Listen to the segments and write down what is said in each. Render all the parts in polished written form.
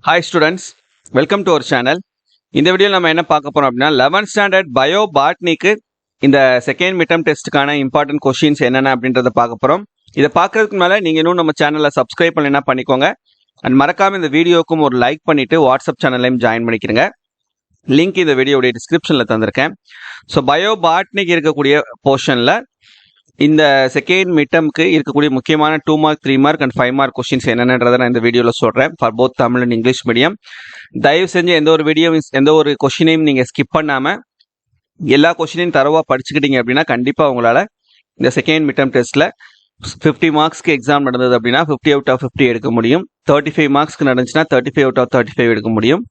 Hi students, welcome to our channel. இந்த வீடியோவில் நம்ம என்ன பார்க்க போறோம் அப்படின்னா 11th ஸ்டாண்டர்ட் பயோ பாட்னிக்கு இந்த செகண்ட் மிட்டம் டெஸ்ட்டுக்கான இம்பார்ட்டன்ட் கொஸ்டின்ஸ் என்னென்ன அப்படின்றத பார்க்க போறோம். இதை பார்க்கறதுக்கு மேலே நீங்கள் இன்னும் நம்ம சேனலில் சப்ஸ்கிரைப் பண்ணலைன்னா பண்ணிக்கோங்க. அண்ட் மறக்காம இந்த வீடியோக்கும் ஒரு லைக் பண்ணிட்டு வாட்ஸ்அப் சேனல்லையும் ஜாயின் பண்ணிக்கிறங்க. லிங்க் இந்த வீடியோடைய டிஸ்கிரிப்ஷனில் தந்திருக்கேன். ஸோ பயோ பாட்னிக்கு இருக்கக்கூடிய போர்ஷனில் இந்த செகண்ட் மிட்டம்க்கு இருக்கக்கூடிய முக்கியமான 2 mark 3 mark and 5 mark questions என்னென்னன்றதை நான் இந்த வீடியோவில் சொல்கிறேன் for both Tamil and English medium. தயவு செஞ்சு எந்த ஒரு கொஸ்டினையும் நீங்கள் ஸ்கிப் பண்ணாமல் எல்லா கொஸ்டினையும் தரவாக படிச்சுக்கிட்டீங்க அப்படின்னா கண்டிப்பாக உங்களால் இந்த செகண்ட் மிட்டம் டெஸ்ட்டில் 50 மார்க்ஸ்க்கு எக்ஸாம் நடந்தது அப்படின்னா 50 அவுட் ஆஃப் 50 எடுக்க முடியும். 35 மார்க்ஸ்க்கு நடந்துச்சுன்னா 35 அவுட் ஆஃப் 35 எடுக்க முடியும்.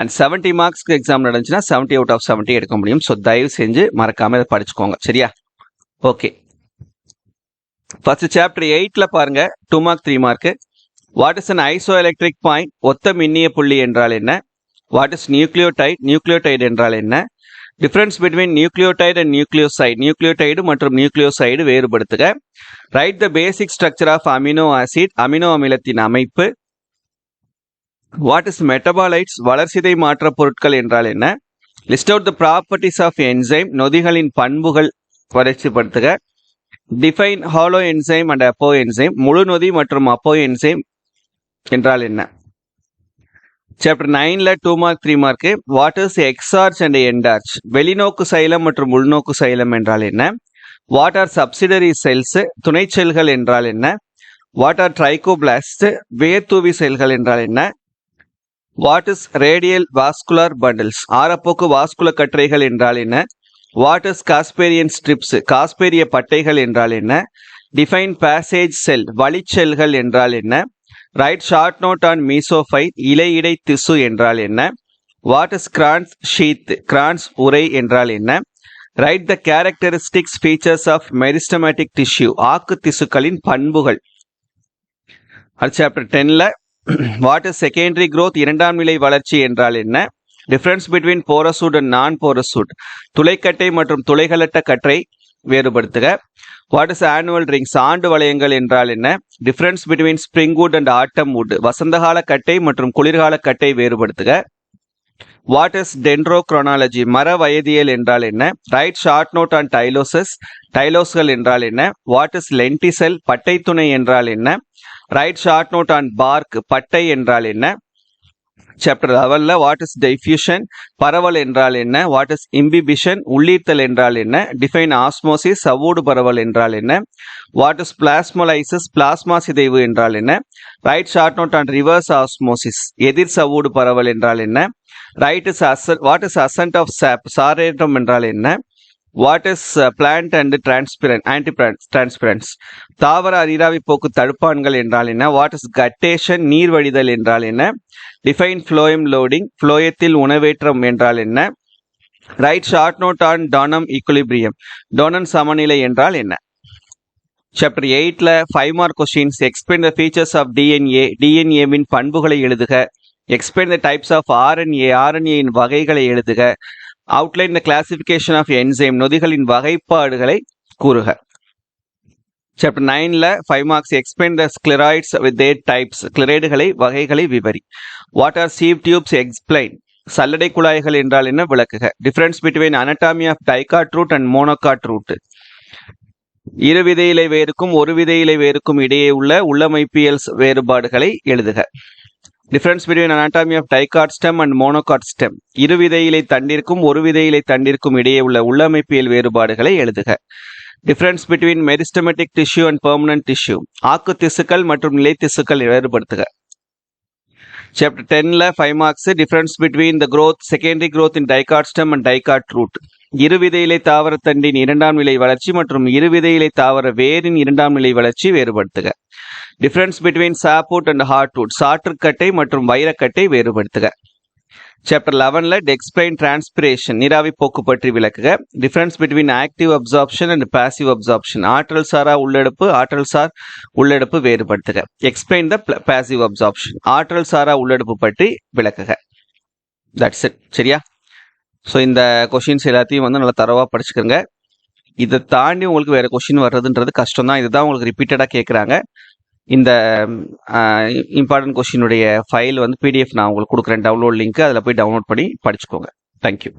அண்ட் 70 மார்க்ஸ்க்கு எக்ஸாம் நடந்துச்சுன்னா 70 அவுட் ஆஃப் 70 எடுக்க முடியும். ஸோ தயவு செஞ்சு மறக்காமல் இதை படிச்சுக்கோங்க, சரியா? ஓகே, ஃபர்ஸ்ட் சாப்டர் 8ல பாருங்க, 2 mark 3 mark. What is an iso electric point? ஒத்த மின்னிய புள்ளி என்றால் என்ன? What is nucleotide? நியூக்ளியோடைடு என்றால் என்ன? Difference between nucleotide and nucleoside. Nucleotide மற்றும் நியூக்ளியோசைடு வேறுபடுத்துக. Write the basic structure of amino acid. Amino அமிலத்தின் அமைப்பு. What is metabolites? வளர்சிதை மாற்ற பொருட்கள் என்றால் என்ன? List out the properties of enzyme. நொதிகளின் பண்புகள் வரிசைப்படுத்துக. Define holo enzyme and apo enzyme. முழு நொதி மற்றும் அப்போ என்சைம் என்றால் என்ன? சாப்டர் 9ல 2 mark 3 mark. What is exarch and endarch? வெளிநோக்கு சைலம் மற்றும் உள்நோக்கு சைலம் என்றால் என்ன? What are subsidiary cells? துணை செல்கள் என்றால் என்ன? What R ட்ரைகோபிளாஸ்ட்? வேர்த்தூவி செல்கள் என்றால் என்ன? What is radial vascular bundles? ஆரப்போக்கு வாஸ்குல கற்றைகள் என்றால் என்ன? What is Casparian strips? காஸ்பேரிய பட்டைகள் என்றால் என்ன? Define passage cell. வழிச்செல்கள் என்றால் என்ன? Write short note on mesophyte. இலையிடை திசு என்றால் என்ன? What is kranz sheath? Kranz உரை என்றால் என்ன? Write the characteristics features of meristematic tissue. ஆக்கு திசுக்களின் பண்புகள். சாப்டர் 10ல வாட் இஸ் செகண்டரி growth? இரண்டாம் நிலை வளர்ச்சி என்றால் என்ன? டிஃபரன்ஸ் பிட்வீன் போரசூட் அண்ட் நான் போரசூட். துளைக்கட்டை மற்றும் துளைகளட்ட கற்றை வேறுபடுத்துக. What is annual rings? ஆண்டு வளையங்கள் என்றால் என்ன? Difference between springwood and autumn wood. வசந்தகால கட்டை மற்றும் குளிர்கால கட்டை வேறுபடுத்துக. What is டென்ட்ரோக்ரோனாலஜி? மர வயதியல் என்றால் என்ன? Write short note on tyloses. டைலோஸ்கள் என்றால் என்ன? What is lenticel? பட்டை துணை என்றால் என்ன? Write short note on bark. பட்டை என்றால் என்ன? சாப்டர் 11ல வாட் இஸ் டிஃப்யூஷன்? பரவல் என்றால் என்ன? What is imbibition? உள்ளீர்த்தல் என்றால் என்ன? Define osmosis. சவ்வூடு பரவல் என்றால் என்ன? What is plasmolysis? பிளாஸ்மா சிதைவு என்றால் என்ன? Write short note on reverse osmosis. எதிர் சவ்வூடு பரவல் என்றால் என்ன? Write is what is ascent of sap? சாரேற்றம் என்றால் என்ன? What is plant and anti transpirants? தாவர அரிராவி போக்கு தடுப்பான்கள் என்றால் என்ன? What is guttation? நீர் வழிதல் என்றால் என்ன? Define phloem loading. ஃப்ளோயத்தில் உணவேற்றம் என்றால் என்ன? Write short note on Donnan equilibrium. Donnan சமநிலை என்றால் என்ன? சாப்டர் 8ல 5 mark questions. Explain the features of DNA. டிஎன்ஏவின் பண்புகளை எழுதுக. Explain the types of RNA. ஆர்என்ஏயின் வகைகளை எழுதுக. Outline the classification of enzyme. நொதிகளின் வகைப்பாடுகளை கூறுக. சாப்டர் 9ல 5 marks. Explain the sclereids with their types. ஸ்க்ளெரைடுகளை வகைகளை விவரி. What are sieve tubes? Explain. சல்லடை குழாய்கள் என்றால் என்ன? விளக்குக. Difference between anatomy of dicot root and monocot root. இரு விதையிலை வேருக்கும் ஒரு விதையிலை வேருக்கும் இடையே உள்ள உள்ளமைப்பியல் வேறுபாடுகளை எழுதுக. Difference between anatomy of dicot stem and monocot stem. இரு விதையிலை தண்டிற்கும் ஒரு விதையிலை தண்டிற்கும் இடையே உள்ள உள்ளமைப்பியல் வேறுபாடுகளை எழுதுக. Difference between meristematic tissue and permanent tissue. ஆக்கு திசுக்கள் மற்றும் நிலை திசுக்கள் வேறுபடுத்துக. சாப்டர் 10ல 5 marks. Difference between the growth secondary growth in dicot stem and dicot root. இருவிதையிலை தாவர தண்டின் இரண்டாம் நிலை வளர்ச்சி மற்றும் இருவிதையிலை தாவர வேரின் இரண்டாம் நிலை வளர்ச்சி வேறுபடுத்துக. Difference between sapwood and heartwood. சாற்றுக்கட்டை மற்றும் வைரக்கட்டை வேறுபடுத்துக. சாப்டர் 11ல எக்ஸ்பிளைன் டிரான்ஸ்பிரேஷன். நீராவி போக்கு பற்றி விளக்குக. Difference between active absorption and passive absorption. ஆற்றல் சாரா உள்ளெடுப்பு ஆற்றல் சார் உள்ளெடுப்பு வேறுபடுத்துக. Explain the passive absorption. ஆற்றல் சாரா உள்ளெடுப்பு பற்றி விளக்குக. தட்ஸ் இட், சரியா? ஸோ இந்த கொஷின்ஸ் எல்லாத்தையும் நல்லா தரவாக படிச்சுக்கோங்க. இதை தாண்டி உங்களுக்கு வேற கொஷின் வர்றதுன்றது கஷ்டம் தான். இதுதான் உங்களுக்கு ரிப்பீட்டடாக கேட்குறாங்க. இந்த இம்பார்ட்டன்ட் கொஸ்டினுடைய ஃபைல் வந்து பிடிஎஃப் நான் உங்களுக்கு கொடுக்குறேன், டவுன்லோட் லிங்க். அதில் போய் டவுன்லோட் பண்ணி படிச்சுக்கோங்க. தேங்க்யூ.